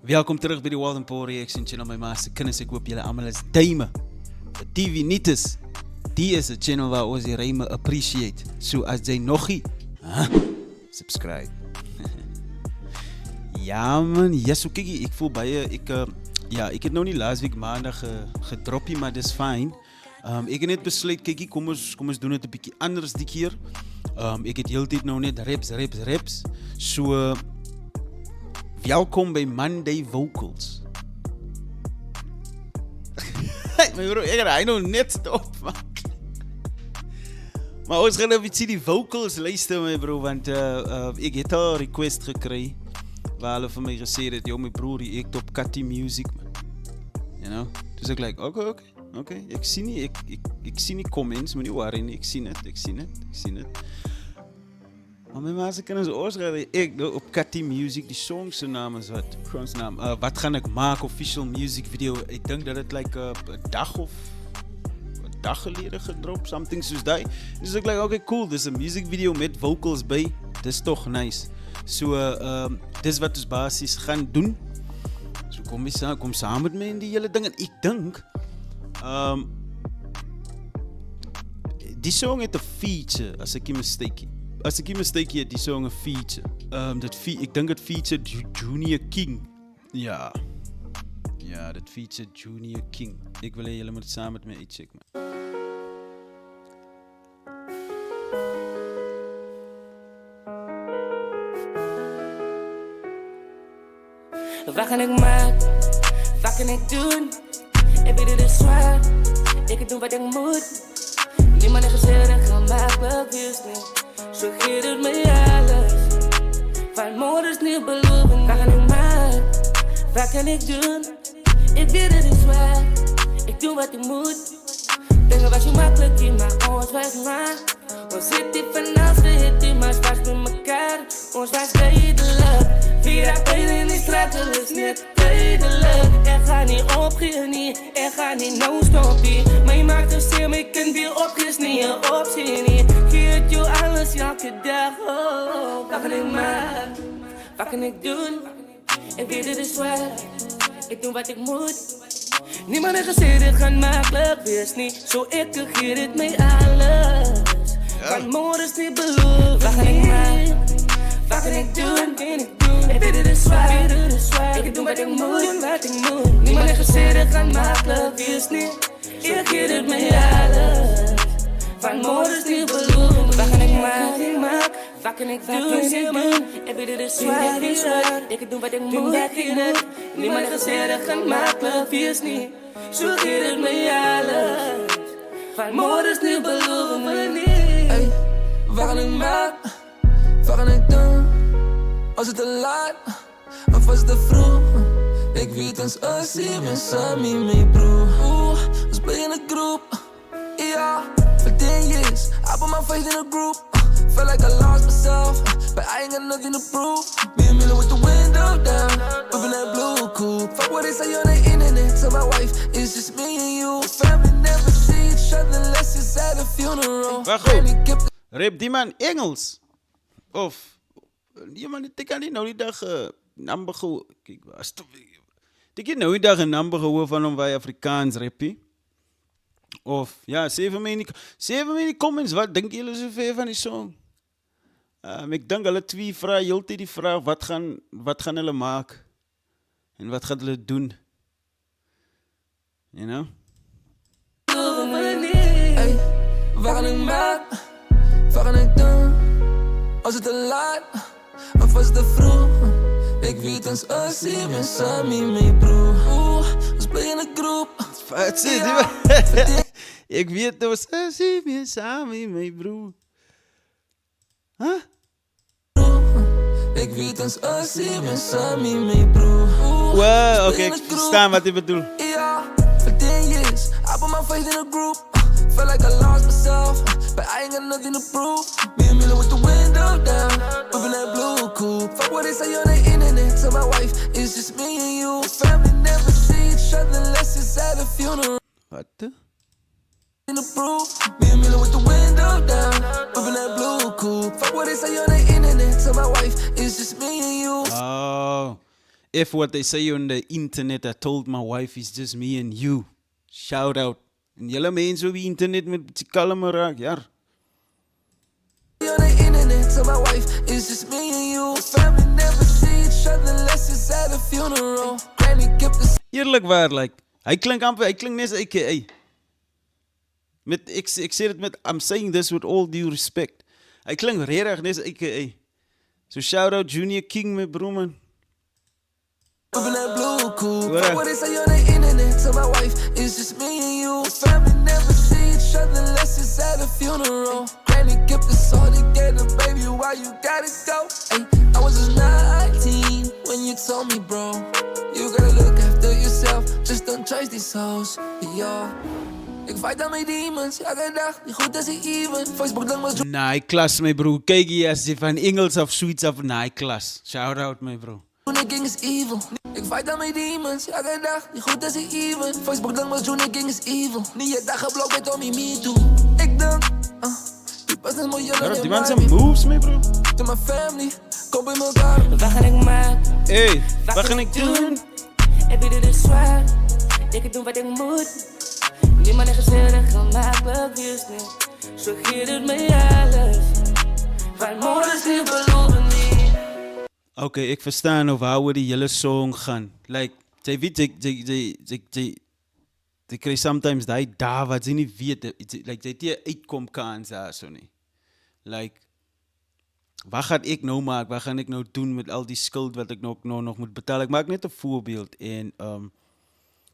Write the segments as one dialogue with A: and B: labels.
A: Welkom terug by die Wild and Poor Reaction channel, my maas se kinders. Ek hoop julle almal is duime. Die TV niet is, die is 'n channel waar ons die ryme appreciate. So as jy nogie, subscribe. Ja man, yes, so kykie, ek voel baie, ek het nou nie laas week maandag gedroppie, maar dis fine. Ek het net besluit, kykie, kom ons doen het 'n bietjie anders die keer. Ek het heeltyd nou net raps. So welkom by Monday Vocals. My bro, ek gaan nou net stop, man. Maar ons gaan even die vocals luister, my bro, want ek het al 'n request gekry waar hulle vir my gesê het, yo, my broer, die ek op Catty Music, man. You know? Dus ek like, okay. Ek sien nie comments, moet nie worry nie, ek sien het. Maar my maas se kinders oorsgade, ek op Catty Music, die song se naam is wat? Frans naam. Wat gaan ek maak, official music video. Ek dink dat het like 'n dag gelede gedrop, something soos die. Dus ek like, okay, cool, dis 'n music video met vocals by. Dis toch nice. So dis wat ons basies gaan doen. So kom saam met my in die hele ding en ek dink die song het 'n feature, as ek nie mistake het die song 'n feature. Ek dink dit feature Junior King. Ja, dit feature Junior King. Ek wil hê julle moet saam met my uitcheck, man.
B: Wat kan ik maken? Wat kan ik doen? Ik weet het is zwaar. Ik kan doen wat ik moet. Niemand heeft gezegd dat ik ga maken, wist niet. Zo geeft het me alles. Van morgen is niet beloven. Wat kan ik maken? Wat kan ik doen? Ik weet het is zwaar. Ik doe wat ik moet. Dingen was je makkelijk in, maar ons was maar. Ons zit hier vanaf, we hitten maar spaars bij elkaar. Ons was redelijk. Via pijn in die straten is niet tijdelijk. Ik ga niet opgeven, niet. Ik ga niet no-stoppie. Maar je maakt een zeer, maar je kunt weer opgis, niet je optie, niet. Geef je alles elke dag, oh. Wat kan ik maken? Wat kan ik doen? Ik weet het is zwaar. Ik doe wat ik moet. Niemand heeft gezegd, dit gaat makkelijk, wees niet. Zo ik geef het mij alles. Want morgen is niet beloofd. Wat kan ik maken? Wat kan ik doen? Ik weet het is zwaar. Ik kan doen wat ik moet. Niemand heeft gezegd, dit gaat makkelijk, wees niet. Ik geef het mij alles. Van morgen is niet beloofd. Wat kan ik maken? Wat kan ik doen? Ik weet het is zwaar. Ik kan doen wat ik moet. Niemand heeft gezegd, dit gaat makkelijk, wees niet. Zo geef het mij alles. Van morgen is niet beloofd, maar niet.
C: Hey, wat kan ik maken? Wat kan ik doen? Was het te laat? Of was het te vroeg? Ik weet ons als je bent samen met broer. Ons ben in een groep. Ja, for 10 years I put my faith in a group. Felt like I lost myself, but I ain't got nothing to prove. Me and Miller with the window down, moving that blue cool. Fuck what they say on the internet, tell my wife, it's just me and you. Family never see each other unless it's at a funeral.
A: Wacht, rap die man Engels? Of, die man, ik kan niet nou die dag nummer gehoor. Kijk, ik heb nou die dag een nummer gehoor van een wij Afrikaans rappie. Of, ja, zeven me in die comments, wat denken jullie zoveel van die song? Ik denk alle twee vragen, heel die vraag, wat gaan hulle maken? En wat gaan hulle doen? You know?
C: Hey, wat kan ik maken? Wat kan ik doen? Was het te laat? Of was het te vroeg? Ik weet ons als je bent samen met broer. Ons ben in een groep.
A: Ik weet ons als je bent samen met broer. Huh?
C: Ik weet ons als je bent samen met broer.
A: Wow, oké, ik verstaan wat je bedoelt.
C: Ja, for 10 years I put my faith in a group. Felt like I lost myself, but I ain't got nothing to prove. Me and Miller with the window down, moving that blue cool. Fuck what they say on the internet, tell my wife, it's just me and you. Family never see each other unless it's at a funeral.
A: What the?
C: In the proof, me and Miller with the window down, moving that blue cool. Fuck what they say on the internet, tell my wife, it's just me and you.
A: Oh, if what they say on the internet, I told my wife is just me and you. Shout out. En julle mense op die internet met kalme raak, ja.
C: On the internet, so my wife is just me and you. Family never see each other unless it's at a funeral. Granny kept the
A: Eerlijk waar, like, hy klink net AKA. Ek sê dit met, I'm saying this with all due respect. Hy klink regtig net AKA. So shout out Junior King, my bro, man.
C: moving that blue cool.
A: What?
C: What they say on the internet, so my wife is just me and you. Family never see each other unless it's at a funeral. Granny kept us all together, baby, why you gotta go? Ay, I was just 19 when you told me, bro. You gotta look after yourself, just don't chase these hoes, yo. Ik fight aan mijn demons, elke dag, die goed is even. Facebook dan was
A: Naai klas, my bro. Kyk hier as jy van Engels of Sweets of naai klas. Shout out, my bro.
C: Junior King is evil. Ik fight aan mijn demons, elke dag, die goed is even. Facebook dan was Junior King is evil. Niet je dag geblokt met Tommy Me Too. Ik denk, die pas is mooi
A: Ja, die man zijn moves, my bro.
C: To my family, kom bij elkaar.
B: Wat ga ik maken?
A: Hey, wat ga ik doen?
B: Heb je dit zwaar? Ik doe wat ik moet. Niemand heeft gezegd, gemakkelijk is niet. Zo geeft het me alles. Van morgen is beloven niet.
A: Oké, ik verstaan over hoe die hele song gaan. Like, jy weet, jy kry sometimes die daar wat jy nie weet, like, jy het nie uitkom kans daar so nie. Like, wat gaan ek nou maak? Wat gaan ek nou doen met al die skuld wat ek nog moet betaal? Ik maak net een voorbeeld en,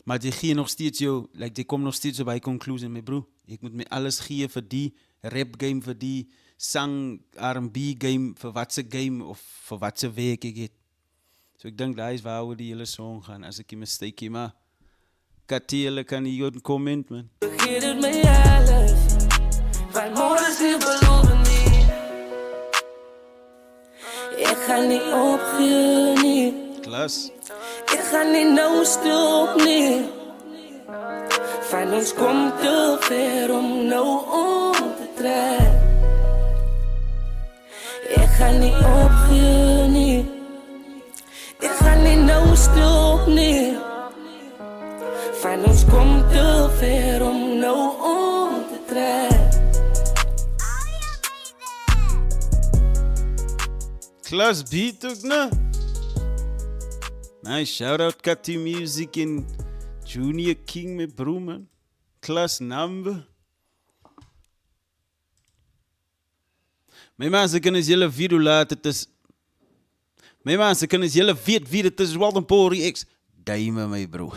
A: maar jy gee nog steeds jou, like, jy kom nog steeds by conclusie, my bro. Ek moet my alles gee vir die rap game, vir die sang R&B game, vir watse game of vir watse werk ek het. So ek dink daar is waar die hele song gaan, as ek die mistake, maar Katele kan hier een comment, man.
B: Zo geeft het me alles. Van morgen is beloven niet. Ik ga niet opgeven, niet.
A: Klas.
B: Ik ga niet nou stop, niet. Van ons komt te ver om nou om te draaien. Ik ga niet opgeven, niet. Ik ga niet nou stop, niet. Van ons komt te ver om nou om te draaien.
A: Klas beat ook, ne? Nice, shout out Kati Music en Junior King, my bro, man. Klas number. My man, ze kunnen jullie video laten, het is... My man, ze kunnen jullie weet wie het is, Walden Pori X. Duime, my bro.